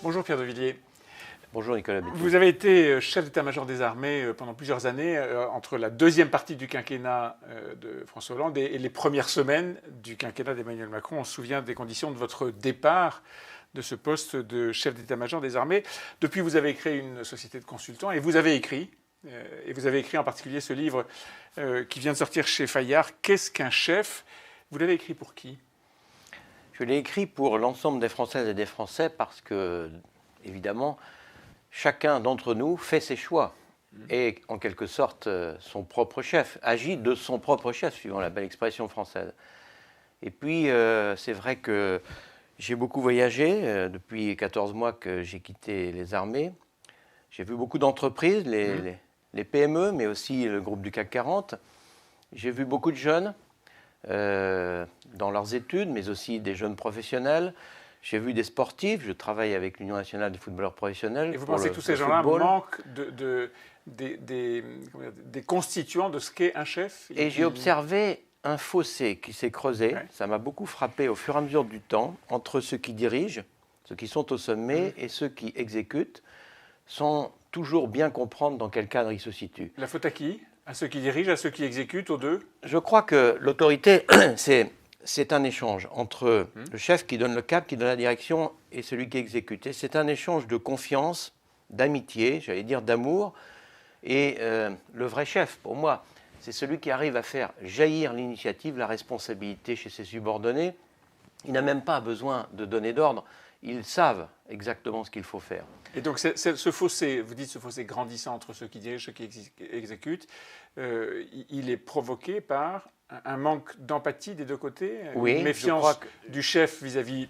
Bonjour Pierre de Villiers. Bonjour Nicolas Bétou. Vous avez été chef d'état-major des armées pendant plusieurs années, entre la deuxième partie du quinquennat de François Hollande et les premières semaines du quinquennat d'Emmanuel Macron. On se souvient des conditions de votre départ de ce poste de chef d'état-major des armées. Depuis, vous avez créé une société de consultants et vous avez écrit en particulier ce livre qui vient de sortir chez Fayard, « Qu'est-ce qu'un chef ?» Vous l'avez écrit pour qui? Je l'ai écrit pour l'ensemble des Françaises et des Français parce que, évidemment, chacun d'entre nous fait ses choix et, en quelque sorte, son propre chef, agit de son propre chef, suivant la belle expression française. Et puis, c'est vrai que j'ai beaucoup voyagé depuis 14 mois que j'ai quitté les armées. J'ai vu beaucoup d'entreprises, les PME, mais aussi le groupe du CAC 40. J'ai vu beaucoup de jeunes dans leurs études, mais aussi des jeunes professionnels. J'ai vu des sportifs. Je travaille avec l'Union nationale des footballeurs professionnels. Et vous pensez que tous ces gens-là manquent des constituants de ce qu'est un chef? Et j'ai observé un fossé qui s'est creusé. Ouais. Ça m'a beaucoup frappé au fur et à mesure du temps entre ceux qui dirigent, ceux qui sont au sommet, et ceux qui exécutent, sans toujours bien comprendre dans quel cadre ils se situent. La faute à qui? À ceux qui dirigent, à ceux qui exécutent, aux deux? Je crois que l'autorité, c'est un échange entre le chef qui donne le cap, qui donne la direction, et celui qui exécute. Et c'est un échange de confiance, d'amitié, j'allais dire d'amour. Et le vrai chef, pour moi, c'est celui qui arrive à faire jaillir l'initiative, la responsabilité chez ses subordonnés. Il n'a même pas besoin de donner d'ordre. Ils savent exactement ce qu'il faut faire. Et donc ce fossé, vous dites ce fossé grandissant entre ceux qui dirigent et ceux qui exécutent, il est provoqué par un manque d'empathie des deux côtés, oui, une méfiance du chef vis-à-vis,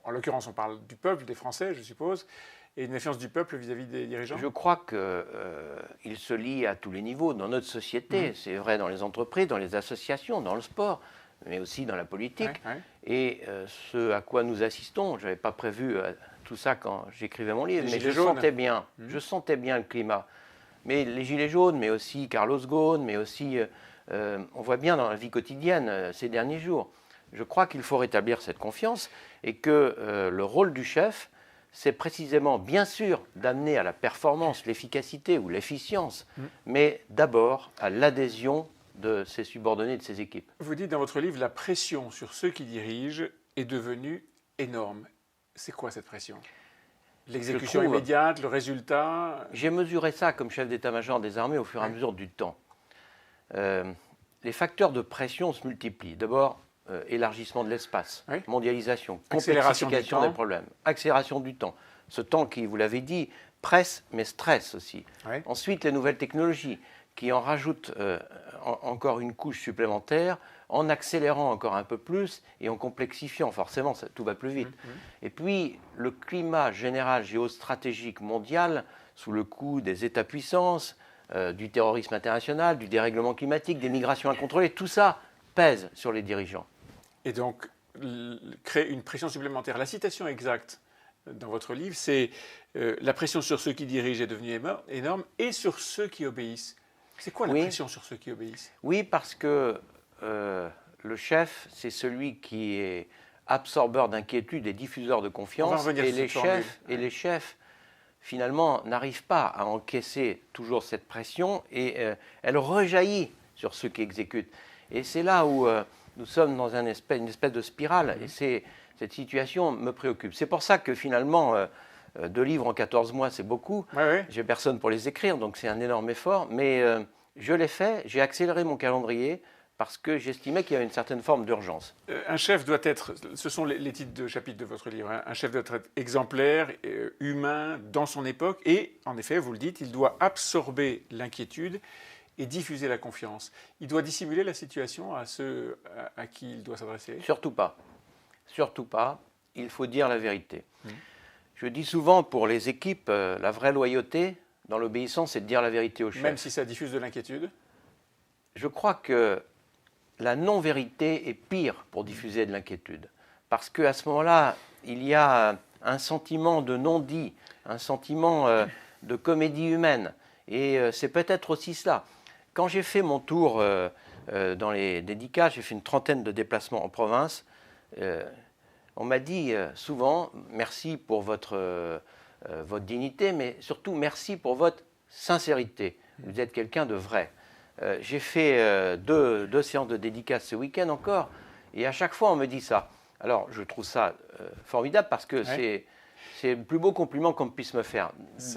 en l'occurrence on parle du peuple, des Français je suppose, et une méfiance du peuple vis-à-vis des dirigeants? Je crois qu'il se lie à tous les niveaux dans notre société. C'est vrai dans les entreprises, dans les associations, dans le sport, mais aussi dans la politique. Et ce à quoi nous assistons, je n'avais pas prévu tout ça quand j'écrivais mon livre, mais je sentais bien le climat. Mais les Gilets jaunes, mais aussi Carlos Ghosn, mais aussi, on voit bien dans la vie quotidienne ces derniers jours. Je crois qu'il faut rétablir cette confiance et que le rôle du chef, c'est précisément, bien sûr, d'amener à la performance, l'efficacité ou l'efficience, mais d'abord à l'adhésion de ses subordonnés, de ses équipes. Vous dites dans votre livre, la pression sur ceux qui dirigent est devenue énorme. C'est quoi cette pression? L'exécution immédiate, le résultat? J'ai mesuré ça comme chef d'état-major des armées au fur et à mesure du temps. Les facteurs de pression se multiplient. D'abord, élargissement de l'espace, mondialisation, complexification des problèmes, accélération du temps. Ce temps qui, vous l'avez dit, presse mais stresse aussi. Ensuite, les nouvelles technologies qui en rajoutent encore une couche supplémentaire en accélérant encore un peu plus et en complexifiant, forcément, tout va plus vite. Et puis, le climat général géostratégique mondial, sous le coup des États-puissances, du terrorisme international, du dérèglement climatique, des migrations incontrôlées, tout ça pèse sur les dirigeants. Et donc, crée une pression supplémentaire. La citation exacte dans votre livre, c'est la pression sur ceux qui dirigent est devenue énorme et sur ceux qui obéissent. C'est quoi la pression sur ceux qui obéissent? Oui, parce que le chef, c'est celui qui est absorbeur d'inquiétude et diffuseur de confiance. Et les chefs, finalement, n'arrivent pas à encaisser toujours cette pression et elle rejaillit sur ceux qui exécutent. Et c'est là où nous sommes dans une espèce de spirale. Et cette situation me préoccupe. C'est pour ça que finalement, 2 livres en 14 mois, c'est beaucoup. J'ai personne pour les écrire, donc c'est un énorme effort. Mais je l'ai fait, j'ai accéléré mon calendrier parce que j'estimais qu'il y avait une certaine forme d'urgence. Un chef doit être, ce sont les titres de chapitres de votre livre, un chef doit être exemplaire, humain, dans son époque. Et en effet, vous le dites, il doit absorber l'inquiétude et diffuser la confiance. Il doit dissimuler la situation à ceux à qui il doit s'adresser? Surtout pas. Surtout pas. Il faut dire la vérité. Je dis souvent pour les équipes, la vraie loyauté dans l'obéissance, c'est de dire la vérité au chef. Même si ça diffuse de l'inquiétude? Je crois que la non-vérité est pire pour diffuser de l'inquiétude. Parce qu'à ce moment-là, il y a un sentiment de non-dit, un sentiment de comédie humaine. Et c'est peut-être aussi cela. Quand j'ai fait mon tour dans les dédicats, j'ai fait une 30aine de déplacements en province. On m'a dit souvent merci pour votre dignité, mais surtout merci pour votre sincérité. Vous êtes quelqu'un de vrai. J'ai fait deux séances de dédicace ce week-end encore, et à chaque fois on me dit ça. Alors je trouve ça formidable parce que c'est le plus beau compliment qu'on puisse me faire.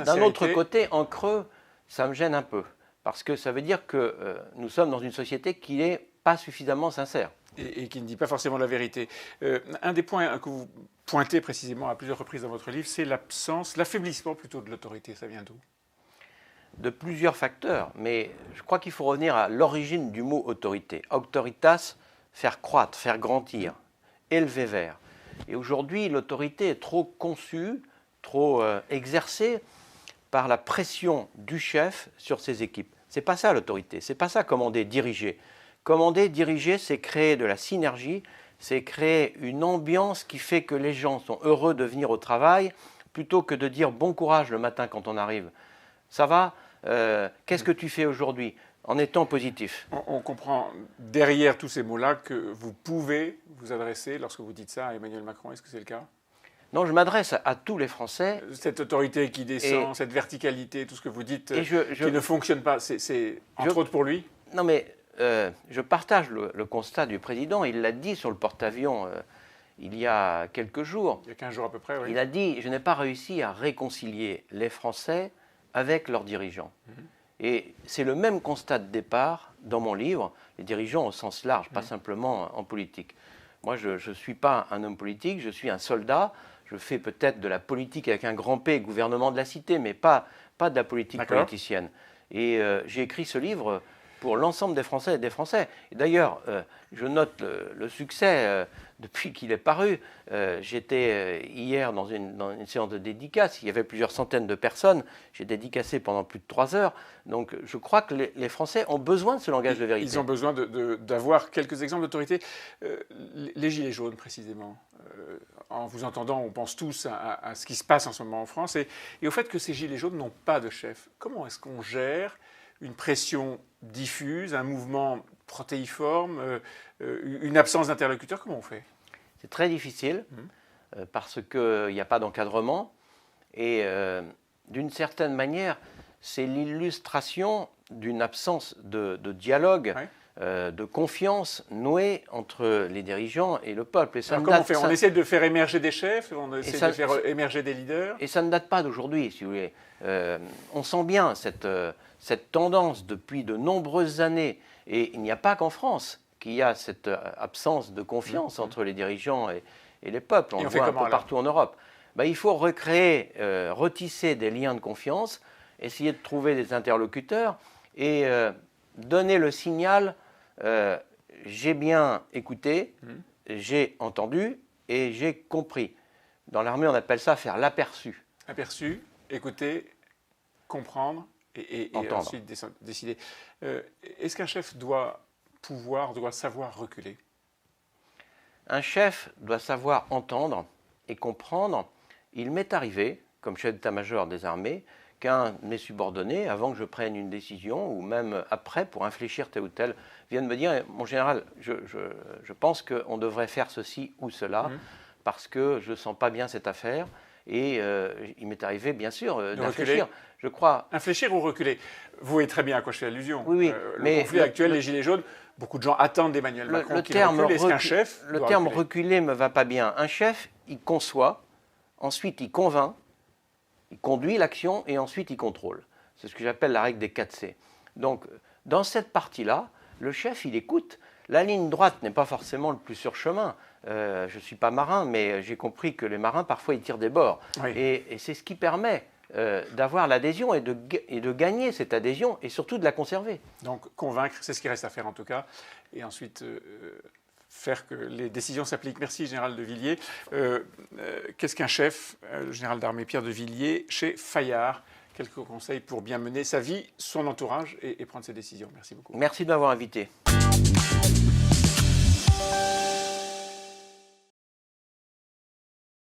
D'un autre côté, en creux, ça me gêne un peu, parce que ça veut dire que nous sommes dans une société qui n'est pas suffisamment sincère. Et qui ne dit pas forcément la vérité. Un des points que vous pointez précisément à plusieurs reprises dans votre livre, c'est l'affaiblissement plutôt de l'autorité. Ça vient d'où? De plusieurs facteurs, mais je crois qu'il faut revenir à l'origine du mot autorité. Auctoritas, faire croître, faire grandir, élever vers. Et aujourd'hui, l'autorité est trop conçue, trop exercée par la pression du chef sur ses équipes. C'est pas ça l'autorité, c'est pas ça commander, diriger. Commander, diriger, c'est créer de la synergie, c'est créer une ambiance qui fait que les gens sont heureux de venir au travail, plutôt que de dire bon courage le matin quand on arrive. Ça va, qu'est-ce que tu fais aujourd'hui? En étant positif. On comprend derrière tous ces mots-là que vous pouvez vous adresser, lorsque vous dites ça à Emmanuel Macron, est-ce que c'est le cas? Non, je m'adresse à tous les Français. Cette autorité qui descend, cette verticalité, tout ce que vous dites, qui ne fonctionne pas, c'est entre autres pour lui? Non mais... je partage le constat du président. Il l'a dit sur le porte-avions il y a quelques jours. Il y a 15 jours à peu près, oui. Il a dit « Je n'ai pas réussi à réconcilier les Français avec leurs dirigeants ». Et c'est le même constat de départ dans mon livre, les dirigeants au sens large, pas simplement en politique. Moi, je ne suis pas un homme politique, je suis un soldat. Je fais peut-être de la politique avec un grand P, gouvernement de la cité, mais pas de la politique politicienne. Et j'ai écrit ce livre pour l'ensemble des Français et des Français. Et d'ailleurs, je note le succès depuis qu'il est paru. J'étais hier dans une séance de dédicace, il y avait plusieurs centaines de personnes, j'ai dédicacé pendant plus de 3 heures. Donc je crois que les Français ont besoin de ce langage de vérité. Ils ont besoin d'avoir quelques exemples d'autorité. Les Gilets jaunes, précisément. En vous entendant, on pense tous à ce qui se passe en ce moment en France et au fait que ces Gilets jaunes n'ont pas de chef. Comment est-ce qu'on gère une pression diffuse, un mouvement protéiforme, une absence d'interlocuteur? Comment on fait? C'est très difficile parce qu'il n'y a pas d'encadrement et d'une certaine manière, c'est l'illustration d'une absence de dialogue, de confiance nouée entre les dirigeants et le peuple. Et ça comment on fait? On essaie de faire émerger des chefs, on essaie de faire émerger des leaders. Et ça ne date pas d'aujourd'hui, si vous voulez. On sent bien cette tendance depuis de nombreuses années. Et il n'y a pas qu'en France qu'il y a cette absence de confiance entre les dirigeants et les peuples. On le voit un peu partout en Europe. Il faut recréer, retisser des liens de confiance, essayer de trouver des interlocuteurs et donner le signal j'ai bien écouté, j'ai entendu et j'ai compris. Dans l'armée, on appelle ça faire l'aperçu. Aperçu, écouter, comprendre et ensuite décider. Est-ce qu'un chef doit savoir reculer? Un chef doit savoir entendre et comprendre. Il m'est arrivé, comme chef d'état-major des armées, qu'un de mes subordonnés, avant que je prenne une décision, ou même après, pour infléchir tel ou tel, vienne me dire « Mon général, je pense qu'on devrait faire ceci ou cela, parce que je ne sens pas bien cette affaire. » Et il m'est arrivé, bien sûr, d'infléchir. Je crois... Infléchir ou reculer? Vous voyez très bien à quoi je fais allusion. Oui, le conflit actuel, les Gilets jaunes, beaucoup de gens attendent d'Emmanuel Macron qu'il recule. Est-ce qu'un chef Le terme reculer ne me va pas bien. Un chef, il conçoit, ensuite il convainc, il conduit l'action et ensuite il contrôle. C'est ce que j'appelle la règle des 4C. Donc, dans cette partie-là, le chef, il écoute. La ligne droite n'est pas forcément le plus sûr chemin. Je ne suis pas marin, mais j'ai compris que les marins, parfois, ils tirent des bords. Oui. Et c'est ce qui permet d'avoir l'adhésion et de gagner cette adhésion et surtout de la conserver. Donc, convaincre, c'est ce qui reste à faire en tout cas. Et ensuite... faire que les décisions s'appliquent. Merci, Général de Villiers. Qu'est-ce qu'un chef, le général d'armée Pierre de Villiers, chez Fayard? Quelques conseils pour bien mener sa vie, son entourage et prendre ses décisions. Merci beaucoup. Merci de m'avoir invité.